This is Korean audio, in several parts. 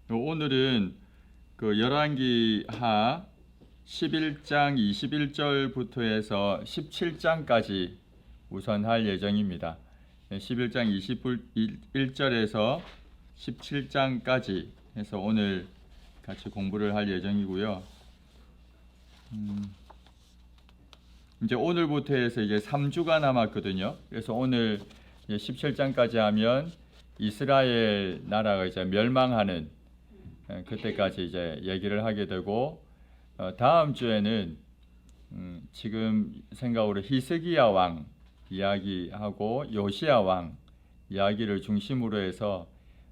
오늘은 그 열왕기하 11장 21절부터 해서 17장까지 우선 할 예정입니다. 11장 21절에서 17장까지 해서 오늘 같이 공부를 할 예정이고요. 이제 오늘부터 해서 이제 3주가 남았거든요. 그래서 오늘 17장까지 하면 이스라엘 나라가 이제 멸망하는 그때까지 이제 얘기를 하게 되고, 다음 주에는 지금 생각으로 히스기야 왕 이야기하고 요시야 왕 이야기를 중심으로 해서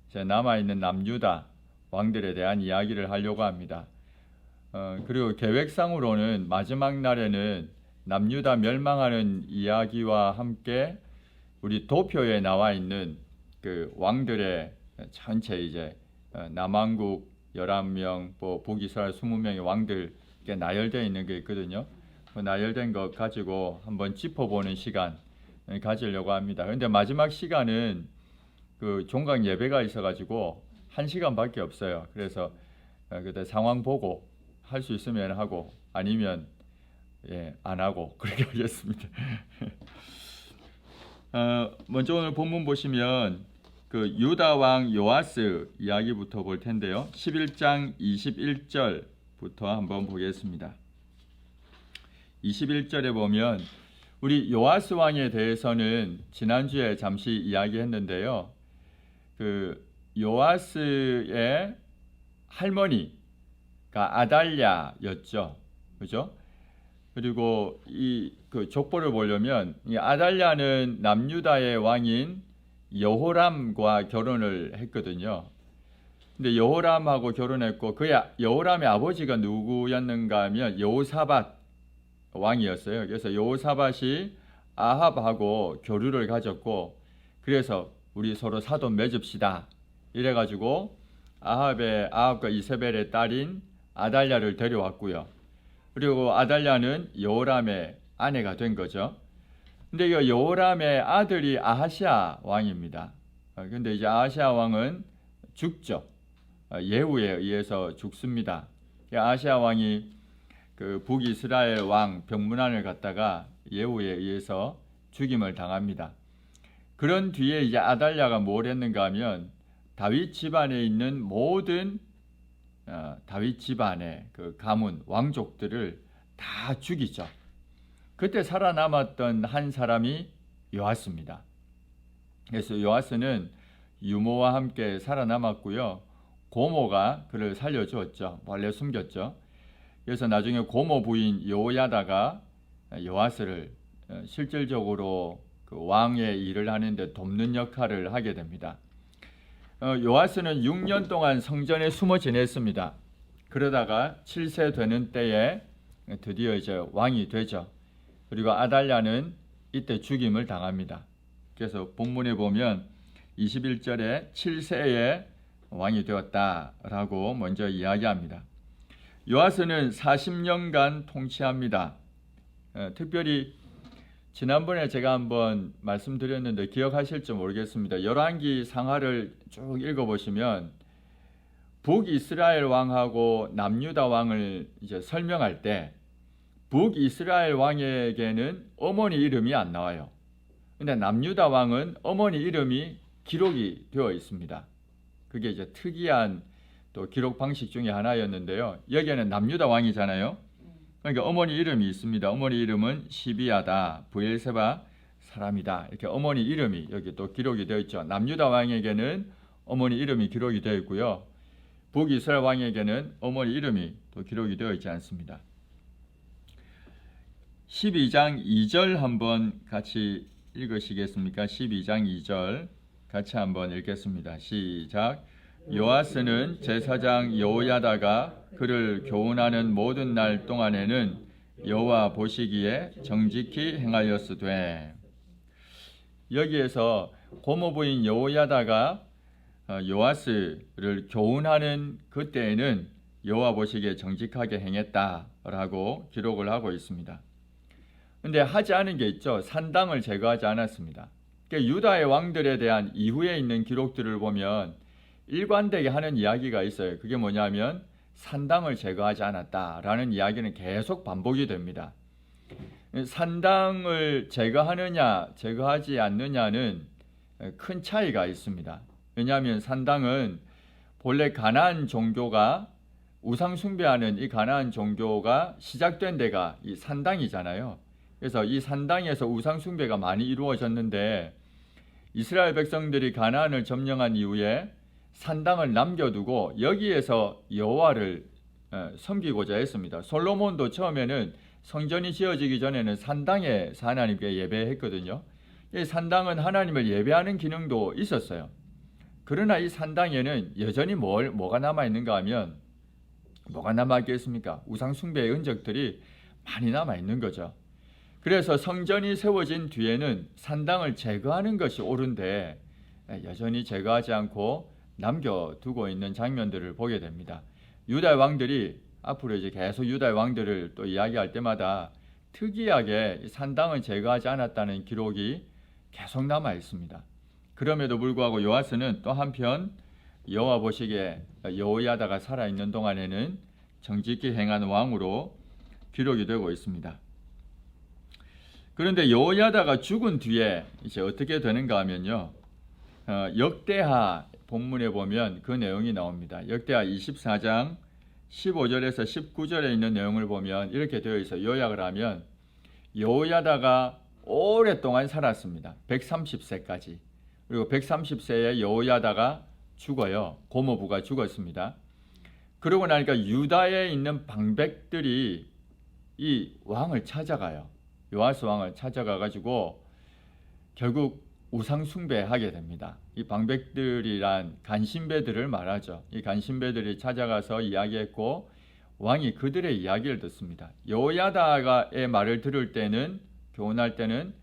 이제 남아있는 남유다 왕들에 대한 이야기를 하려고 합니다. 그리고 계획상으로는 마지막 날에는 남유다 멸망하는 이야기와 함께 우리 도표에 나와 있는 그 왕들의 전체 이제 남왕국 11명, 북이스라엘 20명의 왕들 나열되어 있는 게 있거든요. 그 나열된 것 가지고 한번 짚어보는 시간 가지려고 합니다. 그런데 마지막 시간은 그 종각 예배가 있어가지고 1시간밖에 없어요. 그래서 그때 상황 보고 할 수 있으면 하고 아니면 안 하고 그렇게 하겠습니다. 먼저 오늘 본문 보시면 그 유다 왕 요아스 이야기부터 볼 텐데요. 11장 21절부터 한번 보겠습니다. 21절에 보면 우리 요아스 왕에 대해서는 지난주에 잠시 이야기했는데요. 그 요아스의 할머니가 아달랴였죠. 그죠? 그리고 이 그 족보를 보려면 이 아달랴는 남유다의 왕인 여호람과 결혼을 했거든요. 근데 여호람하고 결혼했고 그 여호람의 아버지가 누구였는가 하면 여호사밧 왕이었어요. 그래서 여호사밧이 아합하고 교류를 가졌고, 그래서 우리 서로 사돈 맺읍시다 이래가지고 아합과 이세벨의 딸인 아달랴를 데려왔고요. 그리고 아달랴는 여호람의 아내가 된 거죠. 근데 이 여호람의 아들이 아하시아 왕입니다. 근데 이제 아하시아 왕은 죽죠. 예후에 의해서 죽습니다. 아하시아 왕이 그 북이스라엘 왕 병문안을 갔다가 예후에 의해서 죽임을 당합니다. 그런 뒤에 이제 아달랴가 뭘 했는가 하면 다윗 집안에 있는 모든 다윗 집안의 그 가문 왕족들을 다 죽이죠. 그때 살아남았던 한 사람이 요아스입니다. 그래서 요아스는 유모와 함께 살아남았고요. 고모가 그를 살려주었죠. 원래 숨겼죠. 그래서 나중에 고모 부인 여호야다가 요아스를 실질적으로 그 왕의 일을 하는데 돕는 역할을 하게 됩니다. 요아스는 6년 동안 성전에 숨어 지냈습니다. 그러다가 7세 되는 때에 드디어 이제 왕이 되죠. 그리고 아달랴는 이때 죽임을 당합니다. 그래서 본문에 보면 21절에 7세에 왕이 되었다라고 먼저 이야기합니다. 요아스는 40년간 통치합니다. 특별히 지난번에 제가 한번 말씀드렸는데 기억하실지 모르겠습니다. 열왕기 상하를 쭉 읽어보시면 북이스라엘 왕하고 남유다 왕을 이제 설명할 때 북이스라엘 왕에게는 어머니 이름이 안 나와요. 근데 남유다 왕은 어머니 이름이 기록이 되어 있습니다. 그게 이제 특이한 또 기록 방식 중에 하나였는데요. 여기에는 남유다 왕이잖아요. 그러니까 어머니 이름이 있습니다. 어머니 이름은 시비아다, 브엘세바 사람이다. 이렇게 어머니 이름이 여기 또 기록이 되어 있죠. 남유다 왕에게는 어머니 이름이 기록이 되어 있고요. 북이스라엘 왕에게는 어머니 이름이 또 기록이 되어 있지 않습니다. 12장 2절 한번 같이 읽으시겠습니까? 12장 2절 같이 한번 읽겠습니다. 시작. 요아스는 제사장 여호야다가 그를 교훈하는 모든 날 동안에는 여호와 보시기에 정직히 행하였으되. 여기에서 고모부인 여호야다가 요아스를 교훈하는 그때에는 여호와 보시기에 정직하게 행했다라고 기록을 하고 있습니다. 근데 하지 않은 게 있죠. 산당을 제거하지 않았습니다. 그러니까 유다의 왕들에 대한 이후에 있는 기록들을 보면 일관되게 하는 이야기가 있어요. 그게 뭐냐면 산당을 제거하지 않았다라는 이야기는 계속 반복이 됩니다. 산당을 제거하느냐 제거하지 않느냐는 큰 차이가 있습니다. 왜냐하면 산당은 본래 가나안 종교가 우상 숭배하는 이 가나안 종교가 시작된 데가 이 산당이잖아요. 그래서 이 산당에서 우상 숭배가 많이 이루어졌는데 이스라엘 백성들이 가나안을 점령한 이후에 산당을 남겨두고 여기에서 여호와를 섬기고자 했습니다. 솔로몬도 처음에는 성전이 지어지기 전에는 산당에서 하나님께 예배했거든요. 이 산당은 하나님을 예배하는 기능도 있었어요. 그러나 이 산당에는 여전히 뭐가 남아있는가 하면 뭐가 남아있겠습니까? 우상 숭배의 흔적들이 많이 남아있는 거죠. 그래서 성전이 세워진 뒤에는 산당을 제거하는 것이 옳은데 여전히 제거하지 않고 남겨두고 있는 장면들을 보게 됩니다. 유다의 왕들이 앞으로 이제 계속 유다의 왕들을 또 이야기할 때마다 특이하게 산당을 제거하지 않았다는 기록이 계속 남아 있습니다. 그럼에도 불구하고 요아스는 또 한편 여호와 보시기에 여호야다가 살아있는 동안에는 정직히 행한 왕으로 기록이 되고 있습니다. 그런데 여호야다가 죽은 뒤에 이제 어떻게 되는가 하면요. 역대하 본문에 보면 그 내용이 나옵니다. 역대하 24장 15절에서 19절에 있는 내용을 보면 이렇게 되어 있어요. 요약을 하면 여호야다가 오랫동안 살았습니다. 130세까지. 그리고 130세에 여호야다가 죽어요. 고모부가 죽었습니다. 그러고 나니까 유다에 있는 방백들이 이 왕을 찾아가요. 요아스 왕을 찾아가 가지고 결국 우상 숭배하게 됩니다. 이 방백들이란 간신배들을 말하죠. 이 간신배들이 찾아가서 이야기했고 왕이 그들의 이야기를 듣습니다. 여호야다의 말을 들을 때는 교훈할 때는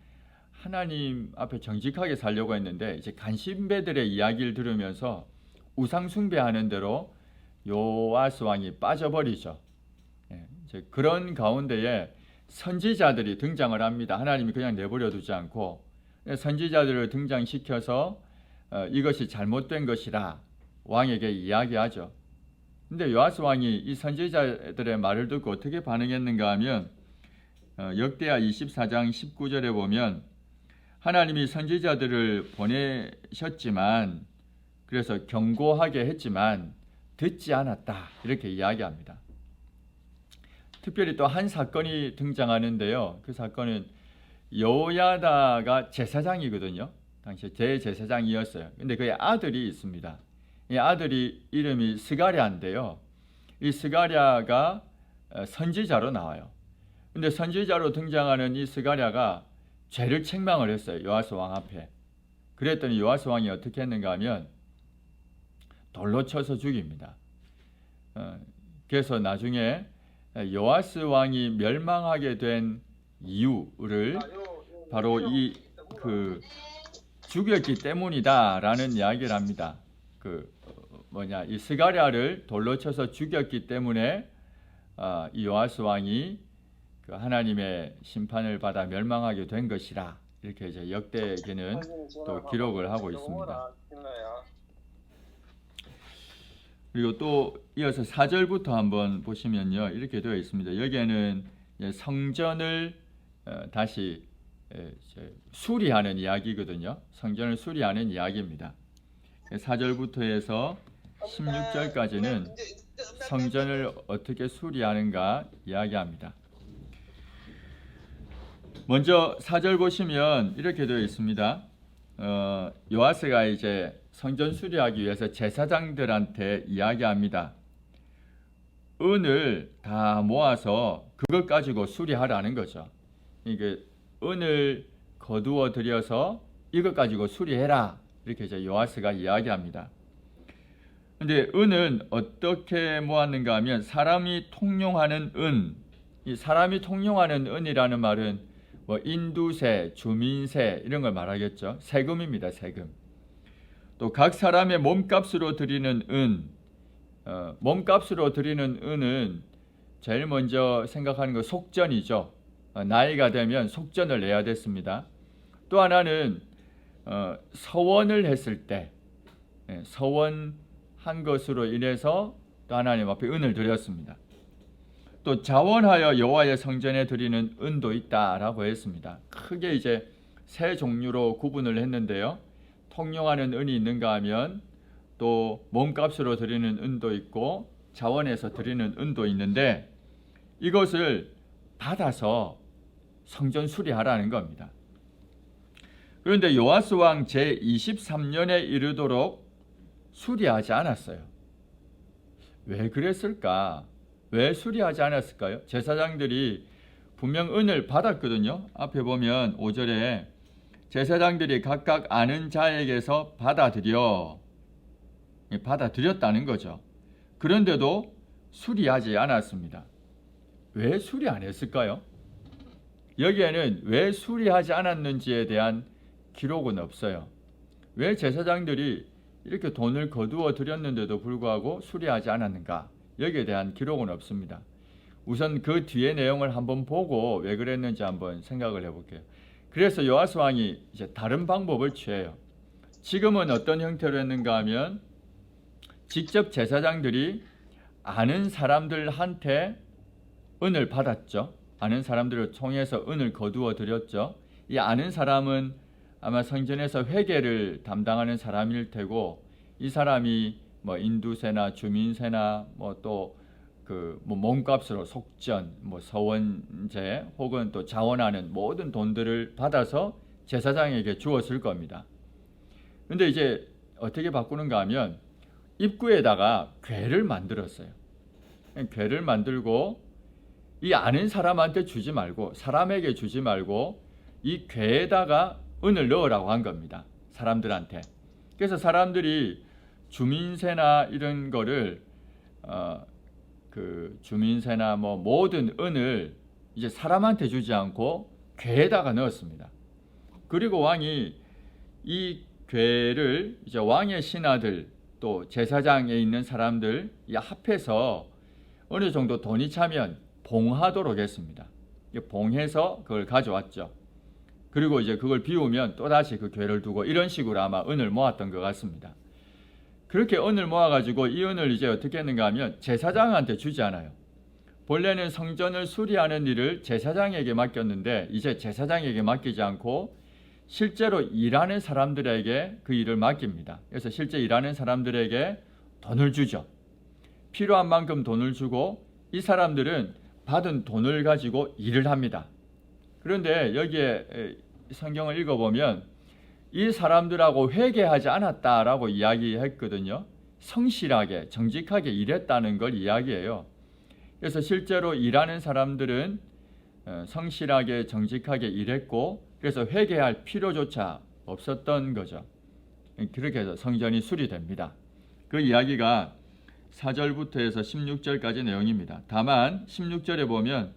하나님 앞에 정직하게 살려고 했는데 이제 간신배들의 이야기를 들으면서 우상 숭배하는 대로 요아스 왕이 빠져버리죠. 이제 그런 가운데에 선지자들이 등장을 합니다. 하나님이 그냥 내버려 두지 않고 선지자들을 등장시켜서 이것이 잘못된 것이라 왕에게 이야기하죠. 근데 요아스 왕이 이 선지자들의 말을 듣고 어떻게 반응했는가 하면 역대하 24장 19절에 보면 하나님이 선지자들을 보내셨지만 그래서 경고하게 했지만 듣지 않았다 이렇게 이야기합니다. 특별히 또 한 사건이 등장하는데요. 그 사건은 여호야다가 제사장이거든요. 당시 대제사장이었어요. 근데 그의 아들이 있습니다. 이 아들이 이름이 스가랴인데요. 이 스가랴가 선지자로 나와요. 근데 선지자로 등장하는 이 스가랴가 죄를 책망을 했어요. 요아스 왕 앞에. 그랬더니 요아스 왕이 어떻게 했는가 하면 돌로 쳐서 죽입니다. 그래서 나중에 요아스 왕이 멸망하게 된 이유를 바로 이 죽였기 때문이다라는 이야기를 합니다. 이 스가랴를 돌로 쳐서 죽였기 때문에 이 요아스 왕이 하나님의 심판을 받아 멸망하게 된 것이라 이렇게 이제 역대기는 또 기록을 하고 있습니다. 그리고 또 이어서 4절부터 한번 보시면요. 이렇게 되어 있습니다. 여기에는 성전을 다시 수리하는 이야기거든요. 성전을 수리하는 이야기입니다. 4절부터 해서 16절까지는 성전을 어떻게 수리하는가 이야기합니다. 먼저 4절 보시면 이렇게 되어 있습니다. 요아스가 이제 성전 수리하기 위해서 제사장들한테 이야기합니다. 은을 다 모아서 그것 가지고 수리하라는 거죠. 이게 은을 거두어 들여서 이것 가지고 수리해라 이렇게 이제 요아스가 이야기합니다. 근데 은은 어떻게 모았는가 하면 사람이 통용하는 은, 이 사람이 통용하는 은이라는 말은 인두세, 주민세 이런 걸 말하겠죠. 세금입니다. 세금. 또 각 사람의 몸값으로 드리는 은, 몸값으로 드리는 은은 제일 먼저 생각하는 거 속전이죠. 나이가 되면 속전을 내야 됐습니다. 또 하나는 서원을 했을 때 서원 한 것으로 인해서 또 하나님 앞에 은을 드렸습니다. 또 자원하여 여호와의 성전에 드리는 은도 있다라고 했습니다. 크게 이제 세 종류로 구분을 했는데요. 통용하는 은이 있는가 하면 또 몸값으로 드리는 은도 있고 자원해서 드리는 은도 있는데 이것을 받아서 성전 수리하라는 겁니다. 그런데 요아스 왕 제23년에 이르도록 수리하지 않았어요. 왜 그랬을까? 왜 수리하지 않았을까요? 제사장들이 분명 은을 받았거든요. 앞에 보면 5절에 제사장들이 각각 아는 자에게서 받아들였다는 거죠. 그런데도 수리하지 않았습니다. 왜 수리 안 했을까요? 여기에는 왜 수리하지 않았는지에 대한 기록은 없어요. 왜 제사장들이 이렇게 돈을 거두어 드렸는데도 불구하고 수리하지 않았는가? 여기에 대한 기록은 없습니다. 우선 그 뒤의 내용을 한번 보고 왜 그랬는지 한번 생각을 해볼게요. 그래서 요아스 왕이 이제 다른 방법을 취해요. 지금은 어떤 형태로 했는가 하면 직접 제사장들이 아는 사람들한테 은을 받았죠. 아는 사람들을 통해서 은을 거두어 드렸죠. 이 아는 사람은 아마 성전에서 회계를 담당하는 사람일 테고 이 사람이 뭐 인두세나 주민세나 또 몸값으로 속전, 서원제 혹은 또 자원하는 모든 돈들을 받아서 제사장에게 주었을 겁니다. 근데 이제 어떻게 바꾸는가 하면 입구에다가 궤를 만들었어요. 궤를 만들고 이 아는 사람한테 주지 말고 사람에게 주지 말고 이 궤에다가 은을 넣으라고 한 겁니다. 사람들한테. 그래서 사람들이 주민세나 이런 거를 주민세나 모든 은을 이제 사람한테 주지 않고 궤에다가 넣었습니다. 그리고 왕이 이 궤를 이제 왕의 신하들 또 제사장에 있는 사람들 합해서 어느 정도 돈이 차면 봉하도록 했습니다. 봉해서 그걸 가져왔죠. 그리고 이제 그걸 비우면 또다시 그 궤를 두고 이런 식으로 아마 은을 모았던 것 같습니다. 그렇게 은을 모아가지고 이 은을 이제 어떻게 했는가 하면 제사장한테 주지 않아요. 본래는 성전을 수리하는 일을 제사장에게 맡겼는데 이제 제사장에게 맡기지 않고 실제로 일하는 사람들에게 그 일을 맡깁니다. 그래서 실제 일하는 사람들에게 돈을 주죠. 필요한 만큼 돈을 주고 이 사람들은 받은 돈을 가지고 일을 합니다. 그런데 여기에 성경을 읽어보면 이 사람들하고 회개하지 않았다라고 이야기했거든요. 성실하게 정직하게 일했다는 걸 이야기해요. 그래서 실제로 일하는 사람들은 성실하게 정직하게 일했고 그래서 회개할 필요조차 없었던 거죠. 그렇게 해서 성전이 수리됩니다. 그 이야기가 4절부터 해서 16절까지 내용입니다. 다만 16절에 보면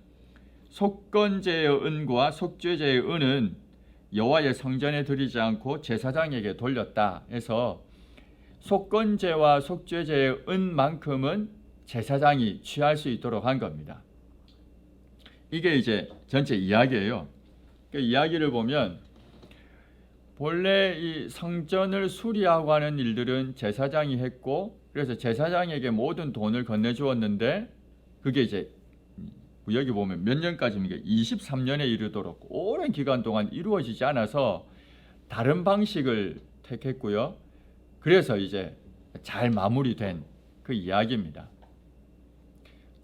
속건제의 은과 속죄제의 은은 여호와의 성전에 드리지 않고 제사장에게 돌렸다 해서 속건제와 속죄제의 은만큼은 제사장이 취할 수 있도록 한 겁니다. 이게 이제 전체 이야기예요. 그 이야기를 보면 본래 이 성전을 수리하고 하는 일들은 제사장이 했고 그래서 제사장에게 모든 돈을 건네주었는데 그게 이제 여기 보면 몇 년까지입니까? 23년에 이르도록 오랜 기간 동안 이루어지지 않아서 다른 방식을 택했고요. 그래서 이제 잘 마무리된 그 이야기입니다.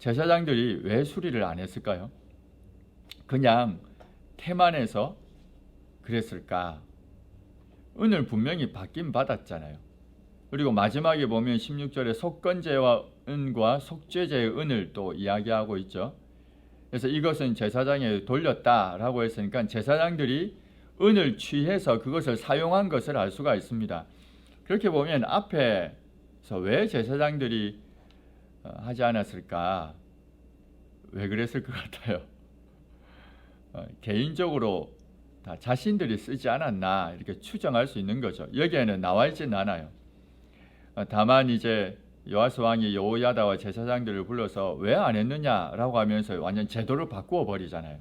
제사장들이 왜 수리를 안 했을까요? 그냥 태만해서 그랬을까? 은을 분명히 받긴 받았잖아요. 그리고 마지막에 보면 16절에 속건제와 은과 속죄제의 은을 또 이야기하고 있죠. 그래서 이것은 제사장에게 돌렸다라고 했으니까 제사장들이 은을 취해서 그것을 사용한 것을 알 수가 있습니다. 그렇게 보면 앞에서 왜 제사장들이 하지 않았을까? 왜 그랬을 것 같아요? 개인적으로 다 자신들이 쓰지 않았나 이렇게 추정할 수 있는 거죠. 여기에는 나와 있지는 않아요. 다만 이제 요아스 왕이 여호야다와 제사장들을 불러서 왜 안 했느냐라고 하면서 완전 제도를 바꾸어 버리잖아요.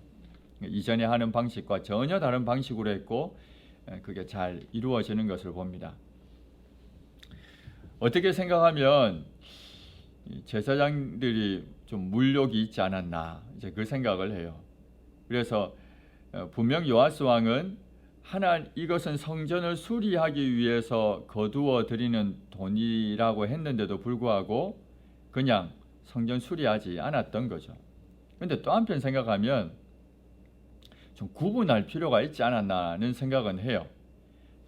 이전에 하는 방식과 전혀 다른 방식으로 했고 그게 잘 이루어지는 것을 봅니다. 어떻게 생각하면 이 제사장들이 좀 물욕이 있지 않았나 이제 그 생각을 해요. 그래서 분명 요아스 왕은 이것은 성전을 수리하기 위해서 거두어 드리는 돈이라고 했는데도 불구하고 그냥 성전 수리하지 않았던 거죠. 근데 또 한편 생각하면 좀 구분할 필요가 있지 않았나는 생각은 해요.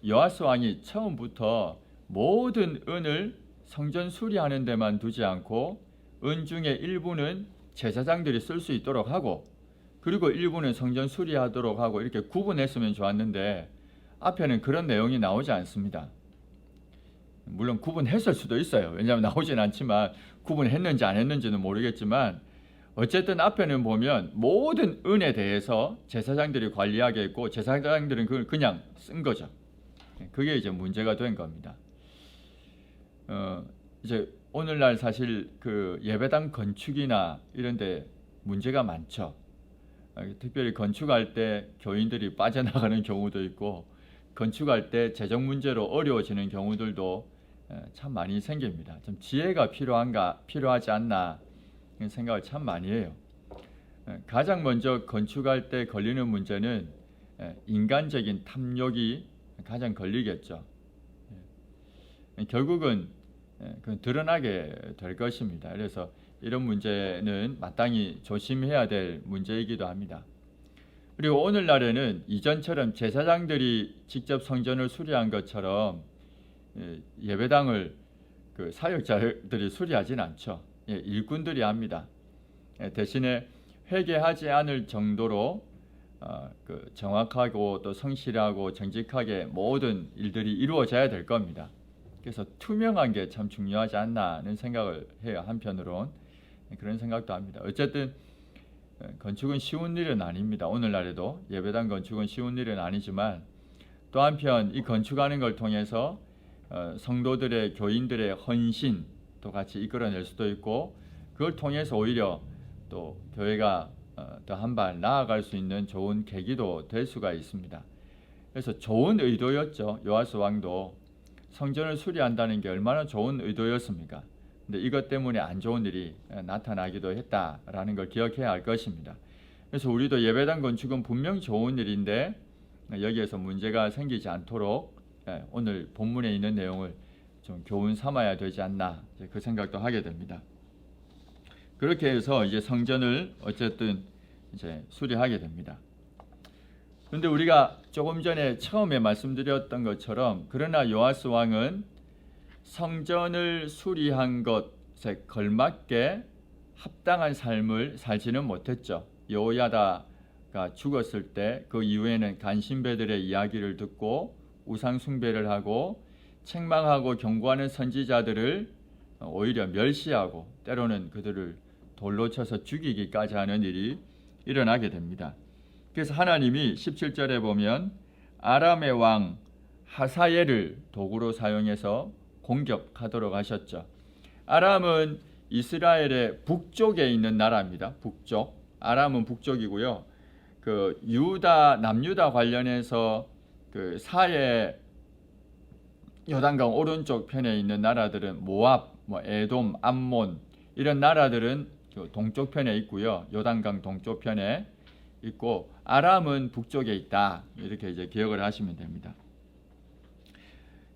요아스 왕이 처음부터 모든 은을 성전 수리하는 데만 두지 않고 은 중에 일부는 제사장들이 쓸 수 있도록 하고 그리고 일부는 성전 수리하도록 하고 이렇게 구분했으면 좋았는데 앞에는 그런 내용이 나오지 않습니다. 물론 구분했을 수도 있어요. 왜냐하면 나오진 않지만 구분했는지 안 했는지는 모르겠지만 어쨌든 앞에는 보면 모든 은에 대해서 제사장들이 관리하게 했고 제사장들은 그걸 그냥 쓴 거죠. 그게 이제 문제가 된 겁니다. 이제 오늘날 사실 그 예배당 건축이나 이런 데 문제가 많죠. 특별히 건축할 때 교인들이 빠져나가는 경우도 있고 건축할 때 재정 문제로 어려워지는 경우들도 참 많이 생깁니다. 좀 지혜가 필요하지 않나 생각을 참 많이 해요. 가장 먼저 건축할 때 걸리는 문제는 인간적인 탐욕이 가장 걸리겠죠. 결국은 드러나게 될 것입니다. 그래서 이런 문제는 마땅히 조심해야 될 문제이기도 합니다. 그리고 오늘날에는 이전처럼 제사장들이 직접 성전을 수리한 것처럼 예배당을 그 사역자들이 수리하진 않죠. 일꾼들이 합니다. 대신에 회개하지 않을 정도로 그 정확하고 또 성실하고 정직하게 모든 일들이 이루어져야 될 겁니다. 그래서 투명한 게 참 중요하지 않나는 생각을 해요. 한편으론 그런 생각도 합니다. 어쨌든 건축은 쉬운 일은 아닙니다. 오늘날에도 예배당 건축은 쉬운 일은 아니지만 또 한편 이 건축하는 걸 통해서 성도들의 교인들의 헌신도 같이 이끌어낼 수도 있고 그걸 통해서 오히려 또 교회가 더 한 발 나아갈 수 있는 좋은 계기도 될 수가 있습니다. 그래서 좋은 의도였죠. 요아스 왕도 성전을 수리한다는 게 얼마나 좋은 의도였습니까? 근데 이것 때문에 안 좋은 일이 나타나기도 했다라는 걸 기억해야 할 것입니다. 그래서 우리도 예배당 건축은 분명 좋은 일인데 여기에서 문제가 생기지 않도록 오늘 본문에 있는 내용을 좀 교훈 삼아야 되지 않나 그 생각도 하게 됩니다. 그렇게 해서 이제 성전을 어쨌든 이제 수리하게 됩니다. 그런데 우리가 조금 전에 처음에 말씀드렸던 것처럼 그러나 요아스 왕은 성전을 수리한 것에 걸맞게 합당한 삶을 살지는 못했죠. 여호야다가 죽었을 때 그 이후에는 간신배들의 이야기를 듣고 우상 숭배를 하고 책망하고 경고하는 선지자들을 오히려 멸시하고 때로는 그들을 돌로 쳐서 죽이기까지 하는 일이 일어나게 됩니다. 그래서 하나님이 17절에 보면 아람의 왕 하사엘을 도구로 사용해서 공격하도록 하셨죠. 아람은 이스라엘의 북쪽에 있는 나라입니다. 북쪽. 아람은 북쪽이고요. 그 남유다 관련해서 그 사해 요단강 오른쪽 편에 있는 나라들은 모압, 에돔, 암몬 이런 나라들은 동쪽 편에 있고요. 요단강 동쪽 편에 있고 아람은 북쪽에 있다. 이렇게 이제 기억을 하시면 됩니다.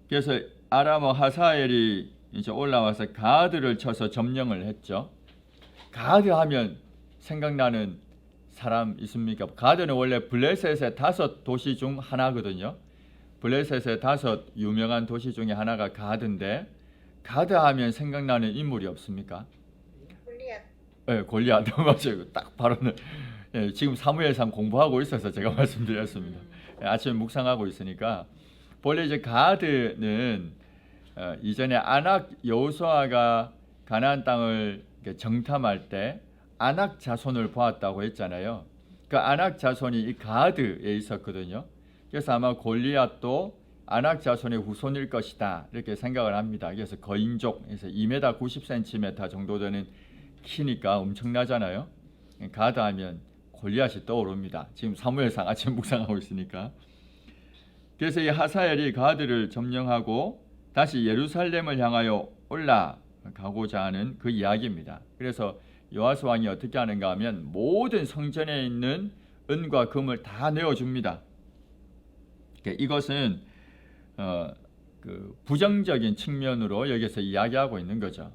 그래서 아람어 하사엘이 이제 올라와서 가드를 쳐서 점령을 했죠. 가드 하면 생각나는 사람 있습니까? 가드는 원래 블레셋의 5도시 중 하나거든요. 블레셋의 5 유명한 도시 중에 하나가 가드인데 가드 하면 생각나는 인물이 없습니까? 골리앗. 네, 골리앗 맞아요. 딱 바로는 지금 사무엘상 공부하고 있어서 제가 말씀드렸습니다. 아침에 묵상하고 있으니까 본래 이제 가드는 이전에 아낙 여호수아가 가나안 땅을 정탐할 때 아낙 자손을 보았다고 했잖아요. 그 아낙 자손이 이 가드에 있었거든요. 그래서 아마 골리앗도 아낙 자손의 후손일 것이다 이렇게 생각을 합니다. 그래서 거인족, 그래서 2m 90cm 정도 되는 키니까 엄청나잖아요. 가드 하면 골리앗이 떠오릅니다. 지금 사무엘상 아침 묵상하고 있으니까. 그래서 이 하사엘이 가드를 점령하고 다시 예루살렘을 향하여 올라가고자 하는 그 이야기입니다. 그래서 요아스 왕이 어떻게 하는가 하면 모든 성전에 있는 은과 금을 다 내어줍니다. 이것은 그 부정적인 측면으로 여기서 이야기하고 있는 거죠.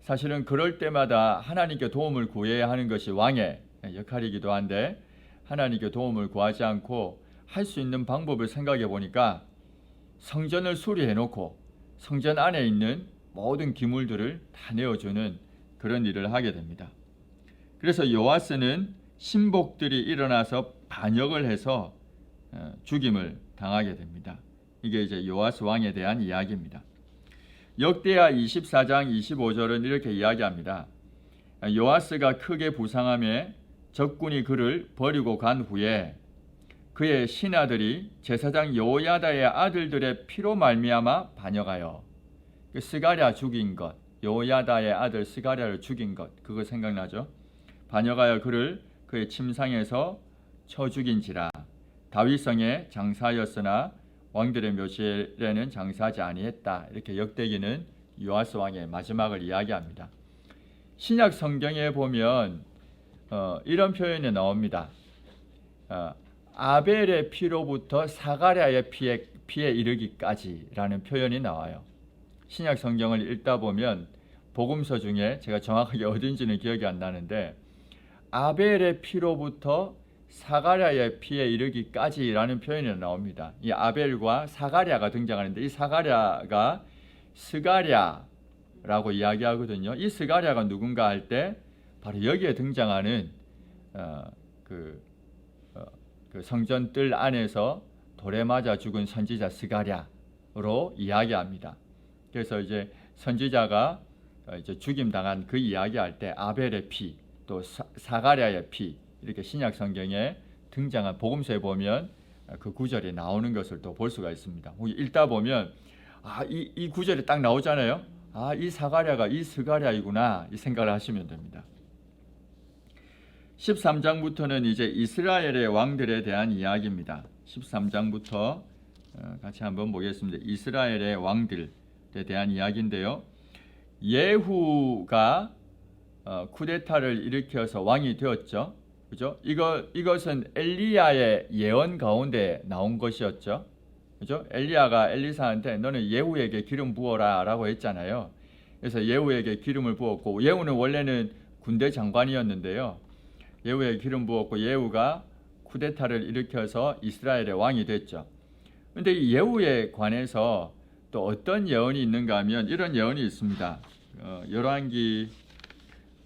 사실은 그럴 때마다 하나님께 도움을 구해야 하는 것이 왕의 역할이기도 한데 하나님께 도움을 구하지 않고 할 수 있는 방법을 생각해 보니까 성전을 수리해 놓고 성전 안에 있는 모든 기물들을 다 내어주는 그런 일을 하게 됩니다. 그래서 요아스는 신복들이 일어나서 반역을 해서 죽임을 당하게 됩니다. 이게 이제 요아스 왕에 대한 이야기입니다. 역대하 24장 25절은 이렇게 이야기합니다. 요아스가 크게 부상함에 적군이 그를 버리고 간 후에 그의 신하들이 제사장 여호야다의 아들들의 피로 말미암아 반역하여 스가랴 죽인 것, 여호야다의 아들 스가랴를 죽인 것, 그거 생각나죠? 반역하여 그를 그의 침상에서 쳐 죽인지라. 다윗성에 장사하였으나 왕들의 묘실에는 장사하지 아니했다. 이렇게 역대기는 요아스 왕의 마지막을 이야기합니다. 신약 성경에 보면 이런 표현이 나옵니다. 아벨의 피로부터 사가랴의 피에 이르기까지라는 표현이 나와요. 신약 성경을 읽다 보면 복음서 중에 제가 정확하게 어딘지는 기억이 안 나는데 아벨의 피로부터 사가랴의 피에 이르기까지라는 표현이 나옵니다. 이 아벨과 사가랴가 등장하는데 이 사가랴가 스가랴라고 이야기하거든요. 이 스가랴가 누군가 할 때 바로 여기에 등장하는 그 성전 뜰 안에서 돌에 맞아 죽은 선지자 스가랴로 이야기합니다. 그래서 이제 선지자가 이제 죽임 당한 그 이야기할 때 아벨의 피, 또 사가랴의 피 이렇게 신약 성경에 등장한 복음서에 보면 그 구절이 나오는 것을 또 볼 수가 있습니다. 읽다 보면 이 구절이 딱 나오잖아요. 이 사가랴가 이 스가랴이구나 이 생각을 하시면 됩니다. 13장부터는 이제 이스라엘의 왕들에 대한 이야기입니다. 13장부터 같이 한번 보겠습니다. 이스라엘의 왕들에 대한 이야기인데요. 예후가 쿠데타를 일으켜서 왕이 되었죠. 그죠? 이것은 엘리야의 예언 가운데 나온 것이었죠. 그죠? 엘리야가 엘리사한테 너는 예후에게 기름 부어라라고 했잖아요. 그래서 예후에게 기름을 부었고 예후는 원래는 군대 장관이었는데요. 예후에 기름 부었고 예후가 쿠데타를 일으켜서 이스라엘의 왕이 됐죠. 그런데 이 예후에 관해서 또 어떤 예언이 있는가 하면 이런 예언이 있습니다. 열왕기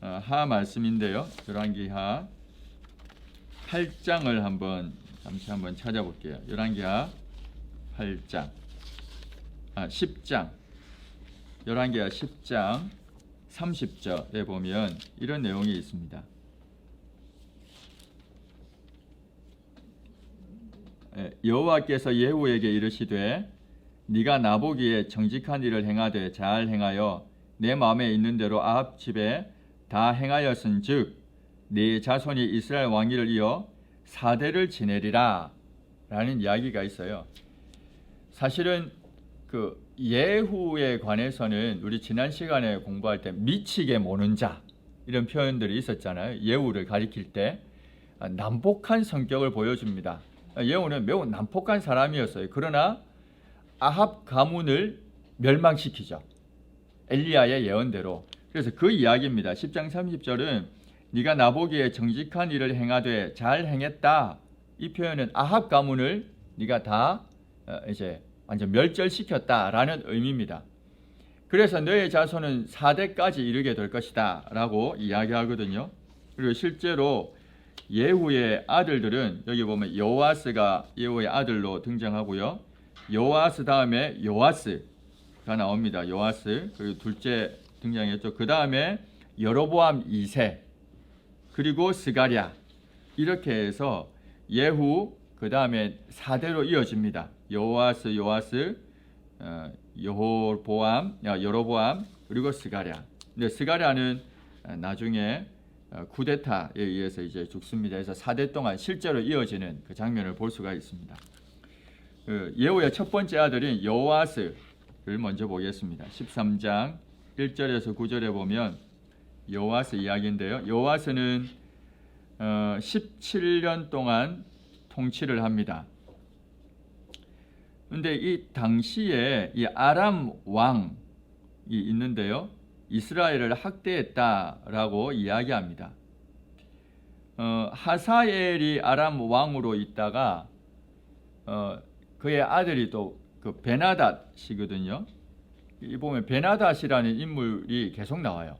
하 말씀인데요. 열왕기 하 8장을 잠시 한번 찾아볼게요. 열왕기하 8장 10장 열왕기하 10장 30절에 보면 이런 내용이 있습니다. 여호와께서 예후에게 이르시되 네가 나보기에 정직한 일을 행하되 잘 행하여 내 마음에 있는 대로 아합 집에 다 행하였은즉 네 자손이 이스라엘 왕위를 이어 4대를 지내리라 라는 이야기가 있어요. 사실은 그 예후에 관해서는 우리 지난 시간에 공부할 때 미치게 모는 자 이런 표현들이 있었잖아요. 예후를 가리킬 때 난폭한 성격을 보여줍니다. 예후는 매우 난폭한 사람이었어요. 그러나 아합 가문을 멸망시키죠. 엘리야의 예언대로. 그래서 그 이야기입니다. 10장 30절은 네가 나보기에 정직한 일을 행하되 잘 행했다. 이 표현은 아합 가문을 네가 다 이제 완전 멸절시켰다라는 의미입니다. 그래서 너의 자손은 4대까지 이르게 될 것이다 라고 이야기하거든요. 그리고 실제로 예후의 아들들은 여기 보면 요아스가 예후의 아들로 등장하고요. 요아스 다음에 요아스가 나옵니다. 요아스 그리고 둘째 등장했죠. 그 다음에 여로보암 2세 그리고 스가랴 이렇게 해서 예후 그 다음에 4대로 이어집니다. 요아스 여로보암 그리고 스가랴. 근데 스가랴는 나중에 쿠데타에 의해서 이제 죽습니다. 그래서 4대 동안 실제로 이어지는 그 장면을 볼 수가 있습니다. 예후의 첫 번째 아들인 요아스 먼저 보겠습니다. 13장 1절에서 9절에 보면 여호와스 이야기인데요. 여호와스는 17년 동안 통치를 합니다. 근데 이 당시에 이 아람 왕이 있는데요. 이스라엘을 학대했다라고 이야기합니다. 하사엘이 아람 왕으로 있다가 그의 아들이 또 그 베나닷이거든요. 이 보면 베나닷이라는 인물이 계속 나와요.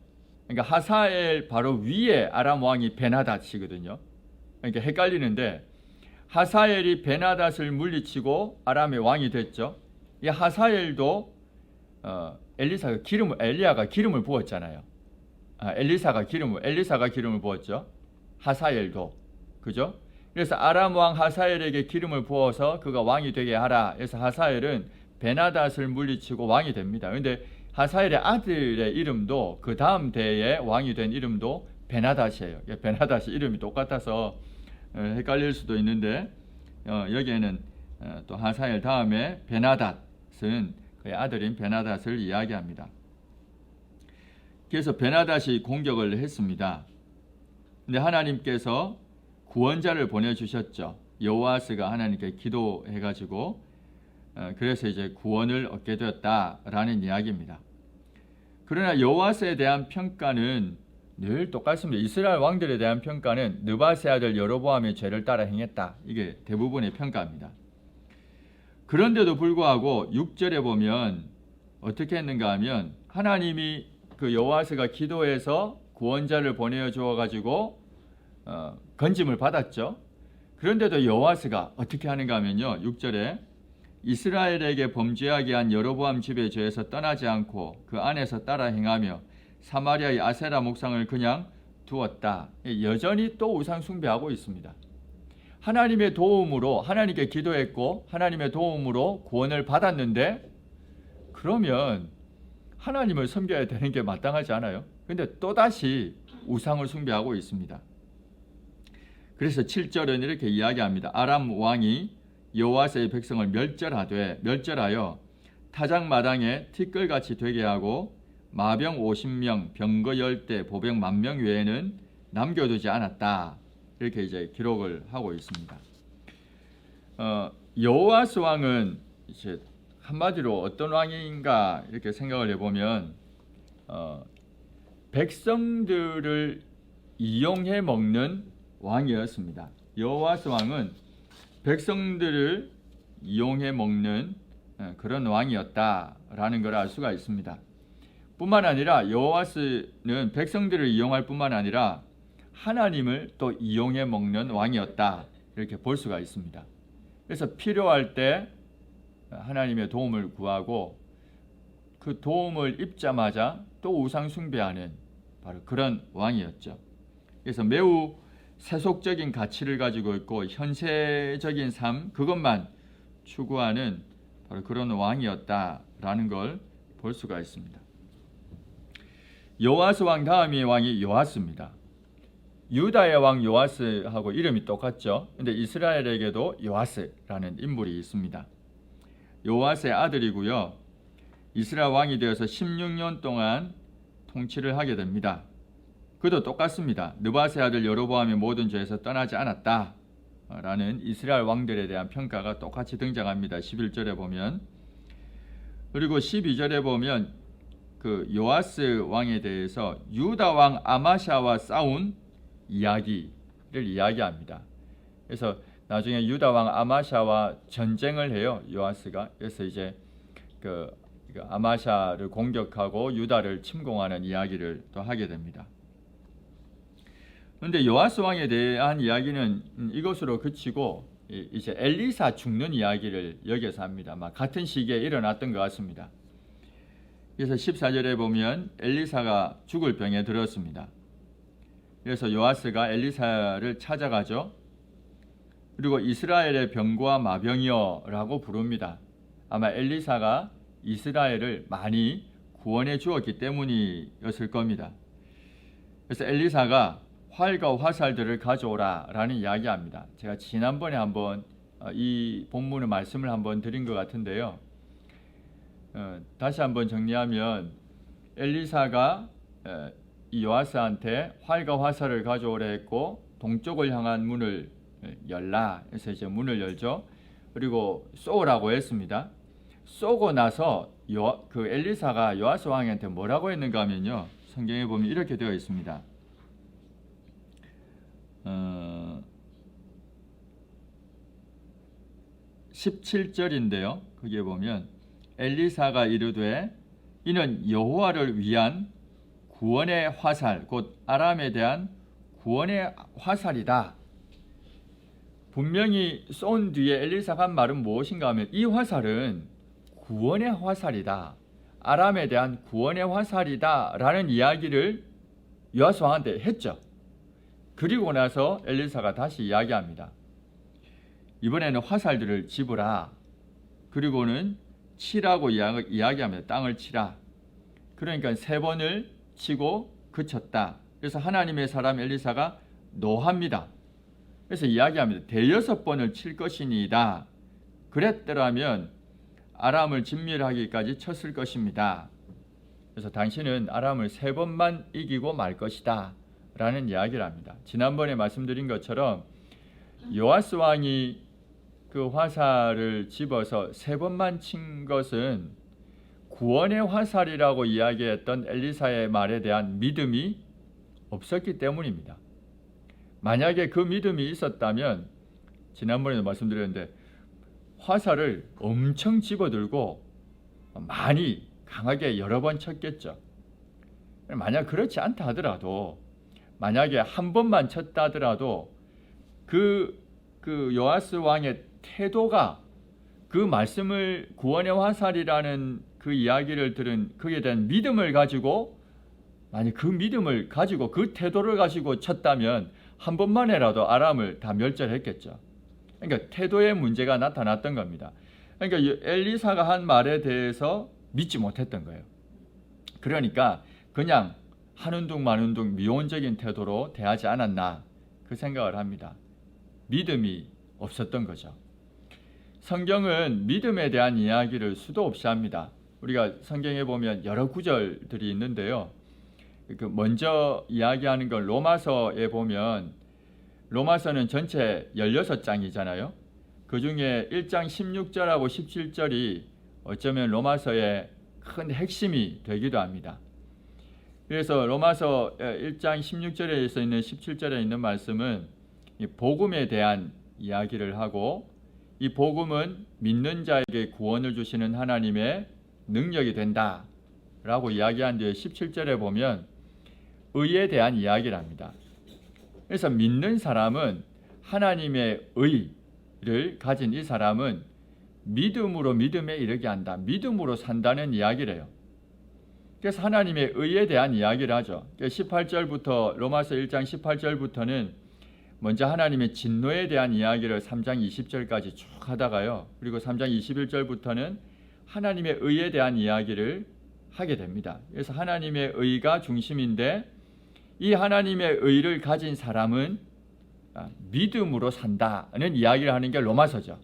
그러니까 하사엘 바로 위에 아람 왕이 베나닷이거든요. 그러니까 헷갈리는데 하사엘이 베나닷을 물리치고 아람의 왕이 됐죠. 이 하사엘도 엘리야가 기름을 부었잖아요. 엘리사가 기름을 부었죠. 하사엘도 그죠? 그래서 아람 왕 하사엘에게 기름을 부어서 그가 왕이 되게 하라. 그래서 하사엘은 베나닷을 물리치고 왕이 됩니다. 그런데 하사엘의 아들의 이름도 그 다음 대에 왕이 된 이름도 베나닷이에요. 베나닷이 이름이 똑같아서 헷갈릴 수도 있는데 여기에는 또 하사엘 다음에 베나닷은 그의 아들인 베나닷을 이야기합니다. 그래서 베나닷이 공격을 했습니다. 근데 하나님께서 구원자를 보내주셨죠. 여호와스가 하나님께 기도해가지고 그래서 이제 구원을 얻게 되었다라는 이야기입니다. 그러나 여호와스에 대한 평가는 늘 똑같습니다. 이스라엘 왕들에 대한 평가는 느바세 아들 여로보암의 죄를 따라 행했다. 이게 대부분의 평가입니다. 그런데도 불구하고 6절에 보면 어떻게 했는가 하면 하나님이 그 여호와스가 기도해서 구원자를 보내어 주어 가지고 건짐을 받았죠. 그런데도 여호와스가 어떻게 하는가 하면요. 6절에 이스라엘에게 범죄하게 한 여로보암 집의 죄에서 떠나지 않고 그 안에서 따라 행하며 사마리아의 아세라 목상을 그냥 두었다. 여전히 또 우상 숭배하고 있습니다. 하나님의 도움으로 하나님께 기도했고 하나님의 도움으로 구원을 받았는데 그러면 하나님을 섬겨야 되는 게 마땅하지 않아요? 근데 또다시 우상을 숭배하고 있습니다. 그래서 7절은 이렇게 이야기합니다. 아람 왕이 여호와스의 백성을 멸절하여 타작마당에 티끌같이 되게 하고 마병 50명, 병거 10대, 보병 10,000명 외에는 남겨두지 않았다. 이렇게 이제 기록을 하고 있습니다. 여호와스 왕은 이제 한마디로 어떤 왕인가 이렇게 생각을 해보면 백성들을 이용해 먹는 왕이었습니다. 여호와스 왕은 백성들을 이용해 먹는 그런 왕이었다라는 걸 알 수가 있습니다. 뿐만 아니라 여호와스는 백성들을 이용할 뿐만 아니라 하나님을 또 이용해 먹는 왕이었다 이렇게 볼 수가 있습니다. 그래서 필요할 때 하나님의 도움을 구하고 그 도움을 입자마자 또 우상 숭배하는 바로 그런 왕이었죠. 그래서 매우 세속적인 가치를 가지고 있고 현세적인 삶 그것만 추구하는 바로 그런 왕이었다라는 걸 볼 수가 있습니다. 요아스 왕 다음의 왕이 요아스입니다. 유다의 왕 요아스하고 이름이 똑같죠. 근데 이스라엘에게도 요아스라는 인물이 있습니다. 요아스의 아들이고요. 이스라엘 왕이 되어서 16년 동안 통치를 하게 됩니다. 그도 똑같습니다. 느바세 아들 여로보암의 모든 죄에서 떠나지 않았다 라는 이스라엘 왕들에 대한 평가가 똑같이 등장합니다. 11절에 보면. 그리고 12절에 보면 그 요아스 왕에 대해서 유다 왕 아마샤와 싸운 이야기를 이야기합니다. 그래서 나중에 유다 왕 아마샤와 전쟁을 해요. 요아스가. 그래서 이제 그 아마샤를 공격하고 유다를 침공하는 이야기를 또 하게 됩니다. 그런데 요아스 왕에 대한 이야기는 이것으로 그치고 이제 엘리사 죽는 이야기를 여기서 합니다. 아마 같은 시기에 일어났던 것 같습니다. 그래서 14절에 보면 엘리사가 죽을 병에 들었습니다. 그래서 요아스가 엘리사를 찾아가죠. 그리고 이스라엘의 병과 마병이여 라고 부릅니다. 아마 엘리사가 이스라엘을 많이 구원해 주었기 때문이었을 겁니다. 그래서 엘리사가 활과 화살들을 가져오라 라는 이야기합니다. 제가 지난번에 한번 이 본문의 말씀을 한번 드린 것 같은데요. 다시 한번 정리하면 엘리사가 이 요아스한테 활과 화살을 가져오라 했고 동쪽을 향한 문을 열라 해서 이제 문을 열죠. 그리고 쏘라고 했습니다. 쏘고 나서 그 엘리사가 요아스 왕한테 뭐라고 했는가 하면요, 성경에 보면 이렇게 되어 있습니다. 17절인데요. 거기에 보면 엘리사가 이르되 이는 여호와를 위한 구원의 화살, 곧 아람에 대한 구원의 화살이다. 분명히 쏜 뒤에 엘리사가 한 말은 무엇인가 하면 이 화살은 구원의 화살이다, 아람에 대한 구원의 화살이다 라는 이야기를 요아스 왕한테 했죠. 그리고 나서 엘리사가 다시 이야기합니다. 이번에는 화살들을 집으라. 그리고는 치라고 이야기합니다. 땅을 치라. 그러니까 3번을 치고 그쳤다. 그래서 하나님의 사람 엘리사가 노합니다. 그래서 이야기합니다. 대여섯 번을 칠 것이니이다. 그랬더라면 아람을 진멸하기까지 쳤을 것입니다. 그래서 당신은 아람을 3번만 이기고 말 것이다 라는 이야기를 합니다. 지난번에 말씀드린 것처럼 요아스 왕이 그 화살을 집어서 3번만 친 것은 구원의 화살이라고 이야기했던 엘리사의 말에 대한 믿음이 없었기 때문입니다. 만약에 그 믿음이 있었다면 지난번에도 말씀드렸는데 화살을 엄청 집어들고 많이 강하게 여러 번 쳤겠죠. 만약 그렇지 않다 하더라도, 만약에 한 번만 쳤다 하더라도 그 요아스 왕의 태도가 그 말씀을 구원의 화살이라는 그 이야기를 들은 그에 대한 믿음을 가지고, 만약 그 믿음을 가지고 그 태도를 가지고 쳤다면 한 번만이라도 아람을 다 멸절했겠죠. 그러니까 태도의 문제가 나타났던 겁니다. 그러니까 엘리사가 한 말에 대해서 믿지 못했던 거예요. 그러니까 그냥 하는 둥 마는 둥 미온적인 태도로 대하지 않았나, 그 생각을 합니다. 믿음이 없었던 거죠. 성경은 믿음에 대한 이야기를 수도 없이 합니다. 우리가 성경에 보면 여러 구절들이 있는데요. 먼저 이야기하는 건 로마서에 보면, 로마서는 전체 16장이잖아요. 그 중에 1장 16절하고 17절이 어쩌면 로마서의 큰 핵심이 되기도 합니다. 그래서 로마서 1장 16절에 있는 17절에 있는 말씀은 이 복음에 대한 이야기를 하고, 이 복음은 믿는 자에게 구원을 주시는 하나님의 능력이 된다 라고 이야기한 뒤에 17절에 보면 의에 대한 이야기를 합니다. 그래서 믿는 사람은, 하나님의 의를 가진 이 사람은 믿음으로 믿음에 이르게 한다, 믿음으로 산다는 이야기를 해요. 그래서 하나님의 의에 대한 이야기를 하죠. 18절부터, 로마서 1장 18절부터는 먼저 하나님의 진노에 대한 이야기를 3장 20절까지 쭉 하다가요, 그리고 3장 21절부터는 하나님의 의에 대한 이야기를 하게 됩니다. 그래서 하나님의 의가 중심인데, 이 하나님의 의를 가진 사람은 믿음으로 산다는 이야기를 하는 게 로마서죠.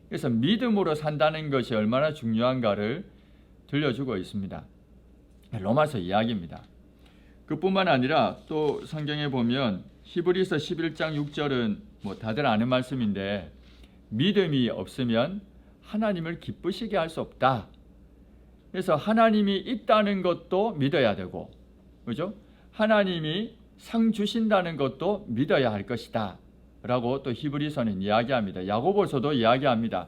그래서 믿음으로 산다는 것이 얼마나 중요한가를 들려주고 있습니다. 로마서 이야기입니다. 그뿐만 아니라 또 성경에 보면 히브리서 11장 6절은 뭐 다들 아는 말씀인데, 믿음이 없으면 하나님을 기쁘시게 할 수 없다. 그래서 하나님이 있다는 것도 믿어야 되고, 그죠? 하나님이 상 주신다는 것도 믿어야 할 것이다 라고 또 히브리서는 이야기합니다. 야고보서도 이야기합니다.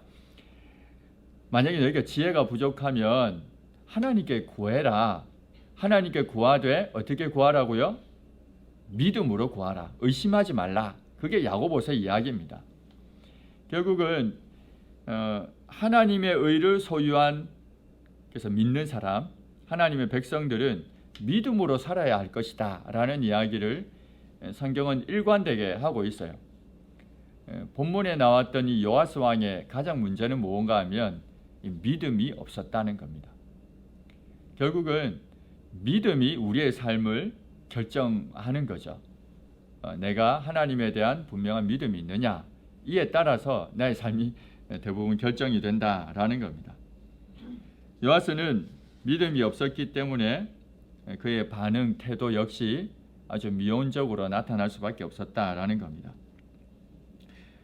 만약에 너희가 지혜가 부족하면 하나님께 구해라. 하나님께 구하되 어떻게 구하라고요? 믿음으로 구하라. 의심하지 말라. 그게 야고보서 이야기입니다. 결국은 하나님의 의를 소유한, 그래서 믿는 사람, 하나님의 백성들은 믿음으로 살아야 할 것이다 라는 이야기를 성경은 일관되게 하고 있어요. 본문에 나왔던 이 요아스 왕의 가장 문제는 무엇인가 하면 이 믿음이 없었다는 겁니다. 결국은 믿음이 우리의 삶을 결정하는 거죠. 내가 하나님에 대한 분명한 믿음이 있느냐, 이에 따라서 나의 삶이 대부분 결정이 된다라는 겁니다. 요아스는 믿음이 없었기 때문에 그의 반응, 태도 역시 아주 미온적으로 나타날 수밖에 없었다라는 겁니다.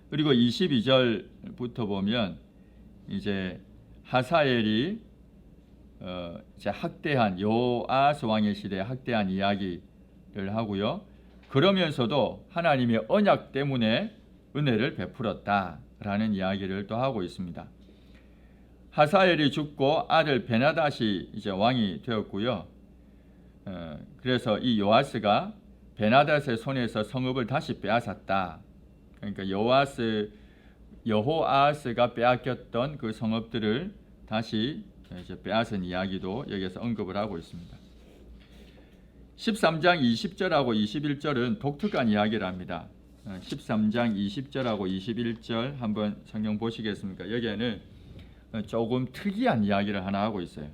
그리고 22절부터 보면 이제 하사엘이 이제 학대한 요아스 왕의 시대에 학대한 이야기를 하고요. 그러면서도 하나님의 언약 때문에 은혜를 베풀었다라는 이야기를 또 하고 있습니다. 하사엘이 죽고 아들 베나닷이 이제 왕이 되었고요. 그래서 이 요아스가 베나닷의 손에서 성읍을 다시 빼앗았다. 그러니까 여호아스가 빼앗겼던 그 성읍들을 다시 이제 빼앗은 이야기도 여기서 언급을 하고 있습니다. 13장 20절하고 21절은 독특한 이야기를 합니다. 13장 20절하고 21절 한번 성경 보시겠습니까? 여기에는 조금 특이한 이야기를 하나 하고 있어요.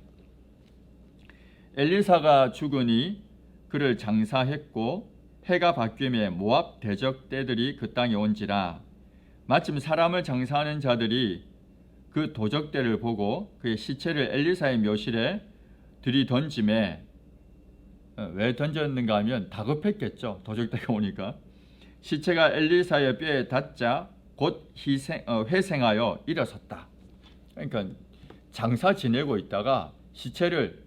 엘리사가 죽으니 그를 장사했고 해가 바뀜에 모압 대적 떼들이 그 땅에 온지라 마침 사람을 장사하는 자들이 그 도적대를 보고 그의 시체를 엘리사의 묘실에 들이던짐에 왜 던졌는가 하면 다급했겠죠. 도적대가 오니까. 시체가 엘리사의 뼈에 닿자 곧 회생하여 일어섰다. 그러니까 장사 지내고 있다가 시체를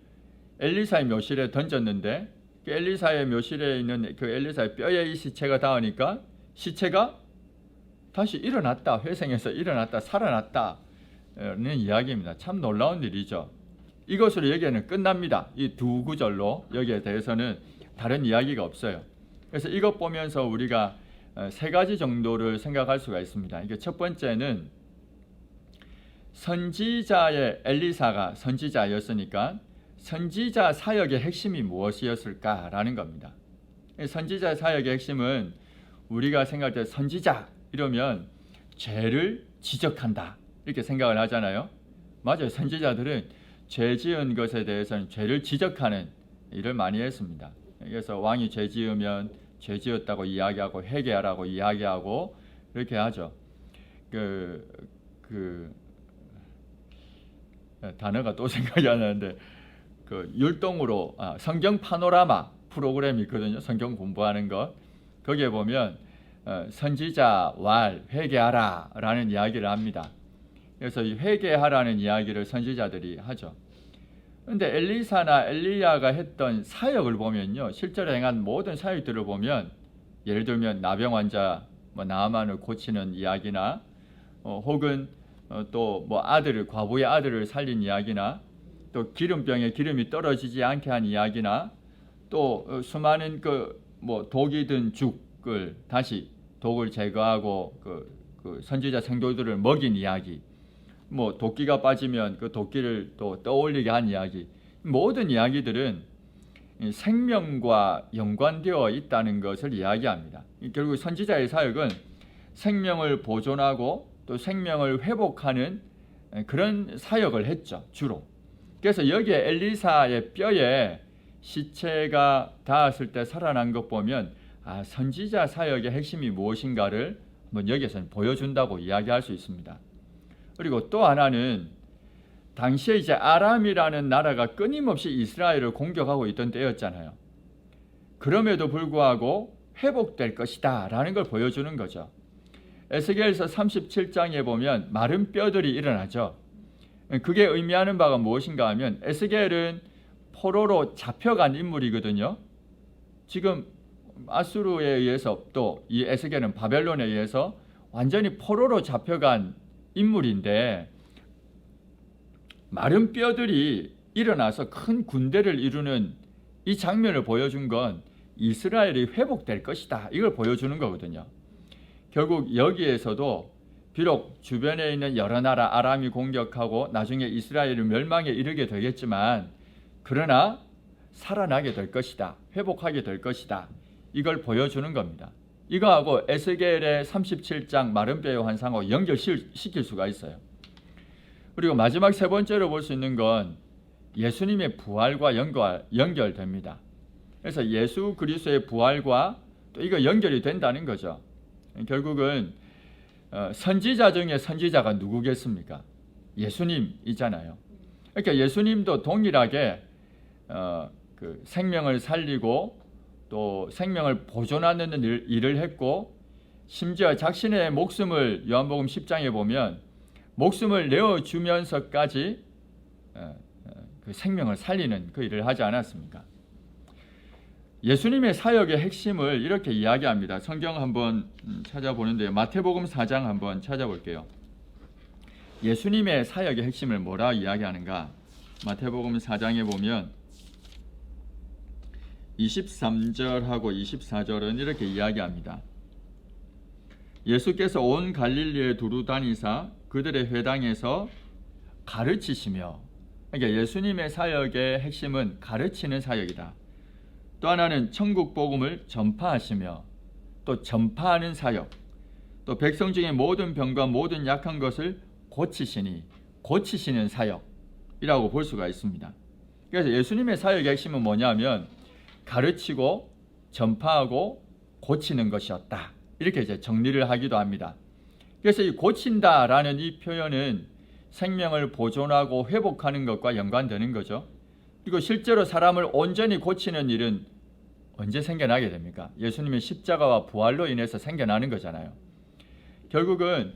엘리사의 묘실에 던졌는데 그 엘리사의 묘실에 있는 그 엘리사의 뼈에 이 시체가 닿으니까 시체가 다시 일어났다. 회생해서 일어났다. 살아났다. 는 이야기입니다. 참 놀라운 일이죠. 이것으로 여기에는 끝납니다. 이 두 구절로 여기에 대해서는 다른 이야기가 없어요. 그래서 이것 보면서 우리가 세 가지 정도를 생각할 수가 있습니다. 이게 첫 번째는 선지자의 엘리사가 선지자였으니까 선지자 사역의 핵심이 무엇이었을까라는 겁니다. 선지자 사역의 핵심은 우리가 생각할 때 선지자 이러면 죄를 지적한다 이렇게 생각을 하잖아요. 맞아요. 선지자들은 죄 지은 것에 대해서는 죄를 지적하는 일을 많이 했습니다. 그래서 왕이 죄 지으면 죄 지었다고 이야기하고 회개하라고 이야기하고 이렇게 하죠. 단어가 또 생각이 안 나는데 율동으로 성경 파노라마 프로그램이 있거든요. 성경 공부하는 것. 거기에 보면 선지자 왈 회개하라 라는 이야기를 합니다. 그래서 이 회개하라는 이야기를 선지자들이 하죠. 그런데 엘리사나 엘리야가 했던 사역을 보면요. 실제로 행한 모든 사역들을 보면 예를 들면 나병 환자 나아만을 고치는 이야기나 혹은 또 과부의 아들을 살린 이야기나 또 기름병에 기름이 떨어지지 않게 한 이야기나 또 수많은 독이 든 죽을 다시 독을 제거하고 그 선지자 성도들을 먹인 이야기, 도끼가 빠지면 그 도끼를 또 떠올리게 한 이야기, 모든 이야기들은 생명과 연관되어 있다는 것을 이야기합니다. 결국 선지자의 사역은 생명을 보존하고 또 생명을 회복하는 그런 사역을 했죠, 주로. 그래서 여기에 엘리사의 뼈에 시체가 닿았을 때 살아난 것 보면 선지자 사역의 핵심이 무엇인가를 한번 여기에서는 보여준다고 이야기할 수 있습니다. 그리고 또 하나는 당시에 이제 아람이라는 나라가 끊임없이 이스라엘을 공격하고 있던 때였잖아요. 그럼에도 불구하고 회복될 것이다 라는 걸 보여주는 거죠. 에스겔서 37장에 보면 마른 뼈들이 일어나죠. 그게 의미하는 바가 무엇인가 하면 에스겔은 포로로 잡혀간 인물이거든요. 지금 아수르에 의해서 또 이 에스겔은 바벨론에 의해서 완전히 포로로 잡혀간 인물인데 마른 뼈들이 일어나서 큰 군대를 이루는 이 장면을 보여준 건 이스라엘이 회복될 것이다. 이걸 보여주는 거거든요. 결국 여기에서도 비록 주변에 있는 여러 나라 아람이 공격하고 나중에 이스라엘이 멸망에 이르게 되겠지만 그러나 살아나게 될 것이다. 회복하게 될 것이다. 이걸 보여주는 겁니다. 이거하고 에스겔의 37장 마른 뼈의 환상하고 연결시킬 수가 있어요. 그리고 마지막 세 번째로 볼 수 있는 건 예수님의 부활과 연결됩니다. 그래서 예수 그리스도의 부활과 또 이거 연결이 된다는 거죠. 결국은 선지자 중에 선지자가 누구겠습니까? 예수님이잖아요. 그러니까 예수님도 동일하게 그 생명을 살리고 또 생명을 보존하는 일을 했고, 심지어 자신의 목숨을 요한복음 10장에 보면 목숨을 내어주면서까지 그 생명을 살리는 그 일을 하지 않았습니까? 예수님의 사역의 핵심을 이렇게 이야기합니다. 성경 한번 찾아보는데요. 마태복음 4장 한번 찾아볼게요. 예수님의 사역의 핵심을 뭐라 이야기하는가? 마태복음 4장에 보면 23절하고 24절은 이렇게 이야기합니다. 예수께서 온 갈릴리에 두루 다니사 그들의 회당에서 가르치시며, 그러니까 예수님의 사역의 핵심은 가르치는 사역이다. 또 하나는 천국 복음을 전파하시며, 또 전파하는 사역, 또 백성 중에 모든 병과 모든 약한 것을 고치시는 사역이라고 볼 수가 있습니다. 그래서 예수님의 사역의 핵심은 뭐냐면 가르치고 전파하고 고치는 것이었다. 이렇게 이제 정리를 하기도 합니다. 그래서 이 고친다라는 이 표현은 생명을 보존하고 회복하는 것과 연관되는 거죠. 그리고 실제로 사람을 온전히 고치는 일은 언제 생겨나게 됩니까? 예수님의 십자가와 부활로 인해서 생겨나는 거잖아요. 결국은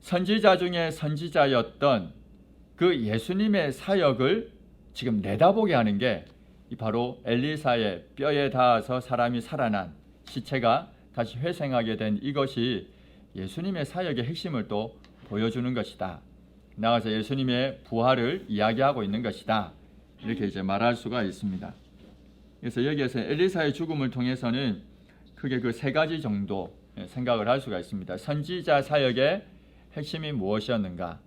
선지자 중에 선지자였던 그 예수님의 사역을 지금 내다보게 하는 게 바로 엘리사의 뼈에 닿아서 사람이 살아난, 시체가 다시 회생하게 된 이것이 예수님의 사역의 핵심을 또 보여주는 것이다. 나아가서 예수님의 부활을 이야기하고 있는 것이다. 이렇게 이제 말할 수가 있습니다. 그래서 여기에서 엘리사의 죽음을 통해서는 크게 그 세 가지 정도 생각을 할 수가 있습니다. 선지자 사역의 핵심이 무엇이었는가?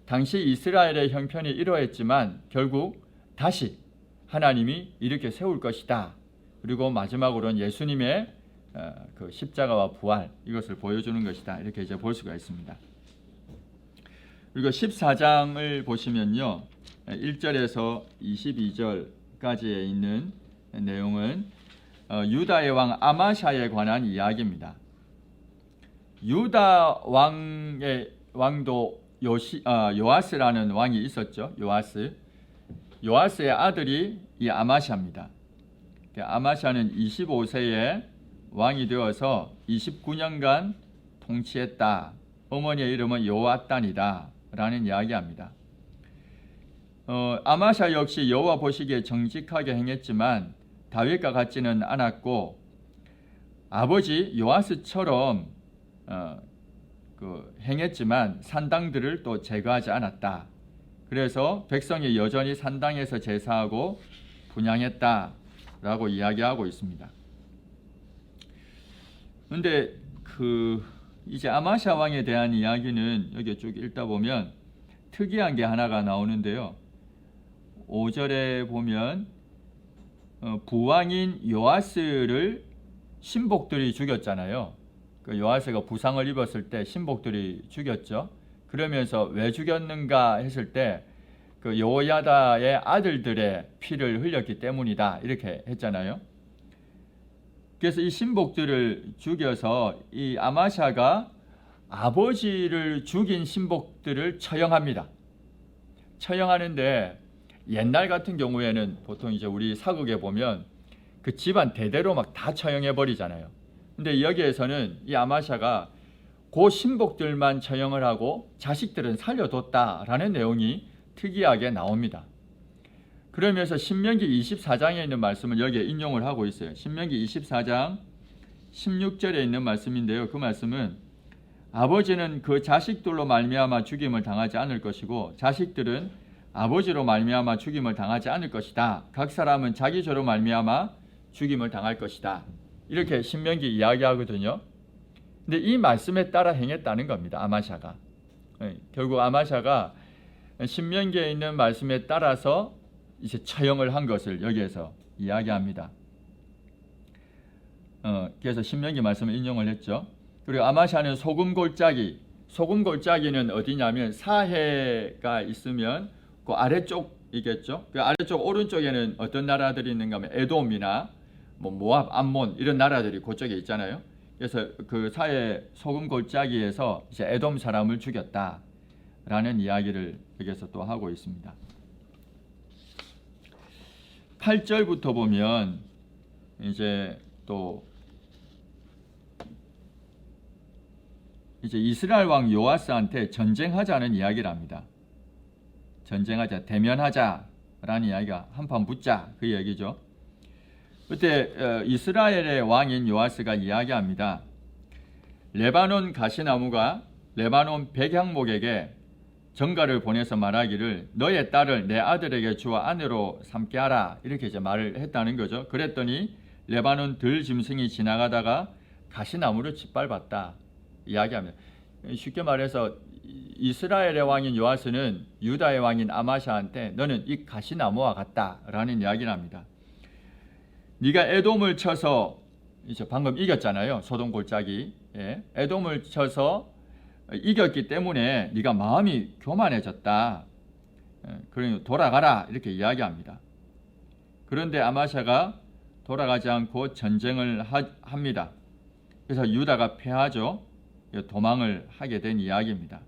당시 이스라엘의 형편이 이러했지만 결국 다시 하나님이 일으켜 세울 것이다. 그리고 마지막으로는 예수님의 그 십자가와 부활, 이것을 보여주는 것이다. 이렇게 이제 볼 수가 있습니다. 그리고 14장을 보시면요, 1절에서 22절까지에 있는 내용은 유다의 왕 아마샤에 관한 이야기입니다. 유다 왕도 요아스라는 왕이 있었죠. 요아스의 아들이 이 아마샤입니다. 아마샤는 25세에 왕이 되어서 29년간 통치했다. 어머니의 이름은 요아단이다 라는 이야기합니다. 아마샤 역시 여호와 보시기에 정직하게 행했지만 다윗과 같지는 않았고, 아버지 요아스처럼 행했지만 산당들을 또 제거하지 않았다. 그래서 백성이 여전히 산당에서 제사하고 분향했다라고 이야기하고 있습니다. 그런데 이제 아마샤 왕에 대한 이야기는 여기 쭉 읽다 보면 특이한 게 하나가 나오는데요. 5절에 보면 부왕인 요아스를 신복들이 죽였잖아요. 그 요아스가 부상을 입었을 때 신복들이 죽였죠. 그러면서 왜 죽였는가 했을 때 그 여호야다의 아들들의 피를 흘렸기 때문이다. 이렇게 했잖아요. 그래서 이 신복들을 죽여서 이 아마샤가 아버지를 죽인 신복들을 처형합니다. 처형하는데 옛날 같은 경우에는 보통 이제 우리 사극에 보면 그 집안 대대로 막 다 처형해 버리잖아요. 근데 여기에서는 이 아마샤가 그 신복들만 처형을 하고 자식들은 살려뒀다라는 내용이 특이하게 나옵니다. 그러면서 신명기 24장에 있는 말씀을 여기에 인용을 하고 있어요. 신명기 24장 16절에 있는 말씀인데요. 그 말씀은 아버지는 그 자식들로 말미암아 죽임을 당하지 않을 것이고 자식들은 아버지로 말미암아 죽임을 당하지 않을 것이다. 각 사람은 자기 죄로 말미암아 죽임을 당할 것이다. 이렇게 신명기 이야기하거든요. 근데 이 말씀에 따라 행했다는 겁니다. 아마샤가. 결국 아마샤가 신명기에 있는 말씀에 따라서 이제 처형을 한 것을 여기에서 이야기합니다. 그래서 신명기 말씀을 인용을 했죠. 그리고 아마샤는 소금 골짜기는 어디냐면 사해가 있으면 그 아래쪽이겠죠. 그 아래쪽 오른쪽에는 어떤 나라들이 있는가 하면 에돔이나 모압, 암몬 이런 나라들이 그쪽에 있잖아요. 그래서 그 사해 소금 골짜기에서 이제 에돔 사람을 죽였다라는 이야기를 여기서 또 하고 있습니다. 8절부터 보면 이제 또 이제 이스라엘 왕 요아스한테 전쟁하자는 이야기를 합니다. 전쟁하자, 대면하자라는 이야기가 한판 붙자 그 얘기죠. 그때 이스라엘의 왕인 요아스가 이야기합니다. 레바논 가시나무가 레바논 백향목에게 전가를 보내서 말하기를 너의 딸을 내 아들에게 주어 아내로 삼게 하라 이렇게 이제 말을 했다는 거죠. 그랬더니 레바논 들짐승이 지나가다가 가시나무를 짓밟았다 이야기합니다. 쉽게 말해서 이스라엘의 왕인 요아스는 유다의 왕인 아마샤한테 너는 이 가시나무와 같다라는 이야기를 합니다. 네가 에돔을 쳐서 이제 방금 이겼잖아요. 소돔 골짜기. 예. 에돔을 쳐서 이겼기 때문에 네가 마음이 교만해졌다. 그러니 돌아가라 이렇게 이야기합니다. 그런데 아마샤가 돌아가지 않고 전쟁을 합니다. 그래서 유다가 패하죠. 도망을 하게 된 이야기입니다.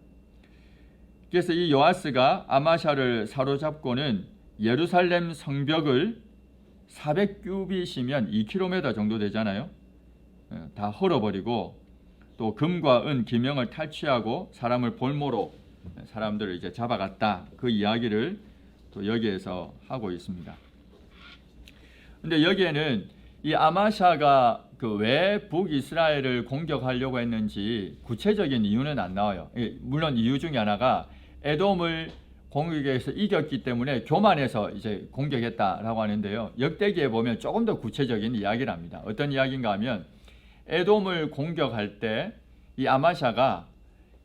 그래서 이 요아스가 아마샤를 사로잡고는 예루살렘 성벽을 400규빗이면 2km 정도 되잖아요. 다 헐어버리고 또 금과 은 기명을 탈취하고 사람을 볼모로 사람들을 이제 잡아갔다. 그 이야기를 또 여기에서 하고 있습니다. 근데 여기에는 이 아마샤가 그 왜 북이스라엘을 공격하려고 했는지 구체적인 이유는 안 나와요. 물론 이유 중에 하나가 에돔을 공격에서 이겼기 때문에 교만해서 이제 공격했다라고 하는데요. 역대기에 보면 조금 더 구체적인 이야기를 합니다. 어떤 이야기인가 하면 에돔을 공격할 때 이 아마샤가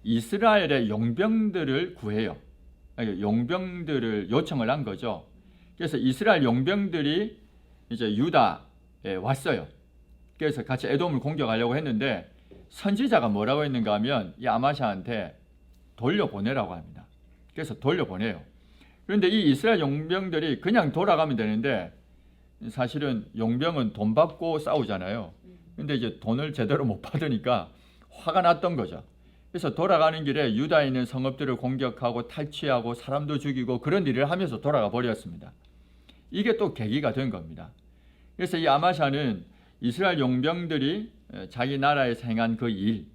이스라엘의 용병들을 구해요. 용병들을 요청을 한 거죠. 그래서 이스라엘 용병들이 이제 유다에 왔어요. 그래서 같이 에돔을 공격하려고 했는데 선지자가 뭐라고 했는가 하면 이 아마샤한테 돌려보내라고 합니다. 그래서 돌려보내요. 그런데 이 이스라엘 용병들이 그냥 돌아가면 되는데 사실은 용병은 돈 받고 싸우잖아요. 근데 이제 돈을 제대로 못 받으니까 화가 났던 거죠. 그래서 돌아가는 길에 유다에 있는 성읍들을 공격하고 탈취하고 사람도 죽이고 그런 일을 하면서 돌아가 버렸습니다. 이게 또 계기가 된 겁니다. 그래서 이 아마샤는 이스라엘 용병들이 자기 나라에서 행한 그 일,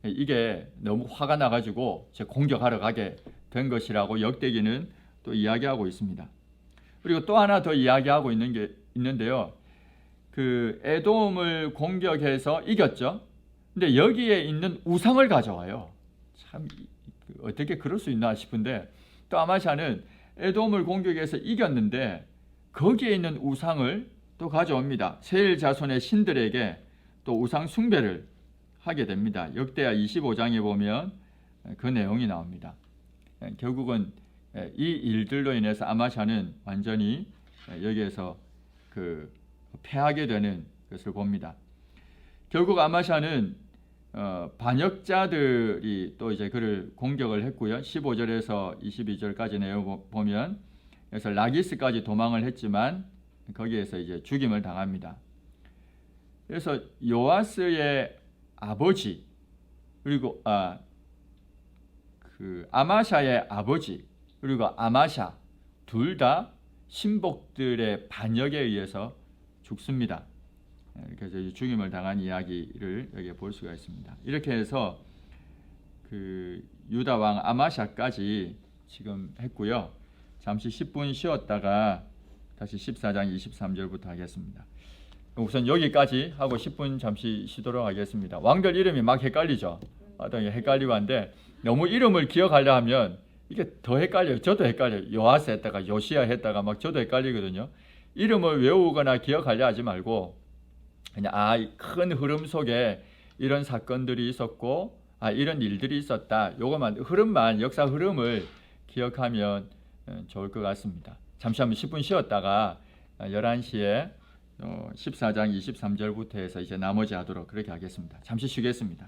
이게 너무 화가 나가지고 공격하러 가게 된 것이라고 역대기는 또 이야기하고 있습니다. 그리고 또 하나 더 이야기하고 있는 게 있는데요. 그 에돔을 공격해서 이겼죠. 근데 여기에 있는 우상을 가져와요. 참 어떻게 그럴 수 있나 싶은데 또 아마샤는 에돔을 공격해서 이겼는데 거기에 있는 우상을 또 가져옵니다. 세일 자손의 신들에게 또 우상 숭배를 하게 됩니다. 역대하 25장에 보면 그 내용이 나옵니다. 결국은 이 일들로 인해서 아마샤는 완전히 여기에서 그 패하게 되는 것을 봅니다. 결국 아마샤는 반역자들이 또 이제 그를 공격을 했고요. 15절에서 22절까지 내용 보면 그래서 라기스까지 도망을 했지만 거기에서 이제 죽임을 당합니다. 그래서 요아스의 아버지 그리고 그 아마샤의 아버지 그리고 아마샤 둘 다 신복들의 반역에 의해서 죽습니다. 그래서 죽임을 당한 이야기를 여기에 볼 수가 있습니다. 이렇게 해서 그 유다 왕 아마샤까지 지금 했고요. 잠시 10분 쉬었다가 다시 14장 23절부터 하겠습니다. 우선 여기까지 하고 10분 잠시 쉬도록 하겠습니다. 왕들 이름이 막 헷갈리죠. 헷갈리고 한데 너무 이름을 기억하려 하면 이게 더 헷갈려요. 저도 헷갈려요. 요아스 했다가 요시야 했다가 막 저도 헷갈리거든요. 이름을 외우거나 기억하려 하지 말고 그냥 큰 흐름 속에 이런 사건들이 있었고 이런 일들이 있었다. 요것만 흐름만 역사 흐름을 기억하면 좋을 것 같습니다. 잠시 한번 10분 쉬었다가 11시에 14장 23절부터 해서 이제 나머지 하도록 그렇게 하겠습니다. 잠시 쉬겠습니다.